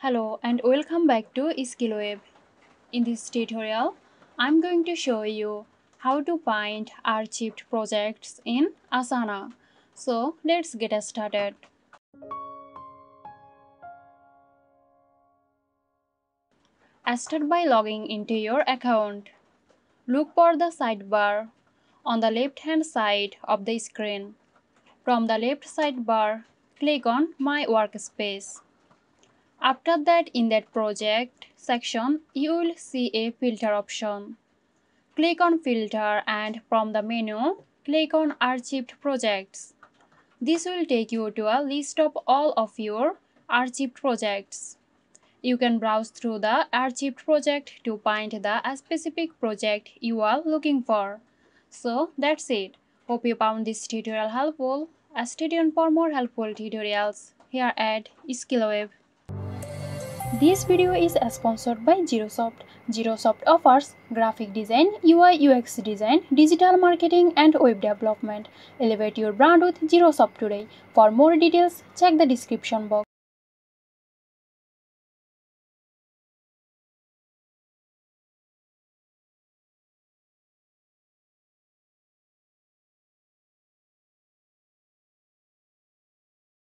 Hello and welcome back to SkillWeb. In this tutorial, I'm going to show you how to find archived projects in Asana. So let's get started. Start by logging into your account. Look for the sidebar on the left hand side of the screen. From the left sidebar, click on My Workspace. After that, in that project section, you will see a filter option. Click on Filter and from the menu, click on Archived Projects. This will take you to a list of all of your archived projects. You can browse through the archived project to find the specific project you are looking for. So that's it. Hope you found this tutorial helpful. Stay tuned for more helpful tutorials here at SkillWeb. This video is sponsored by Zerosoft. Zerosoft offers graphic design, UI UX design, digital marketing and web development. Elevate your brand with Zerosoft today. For more details, check the description box.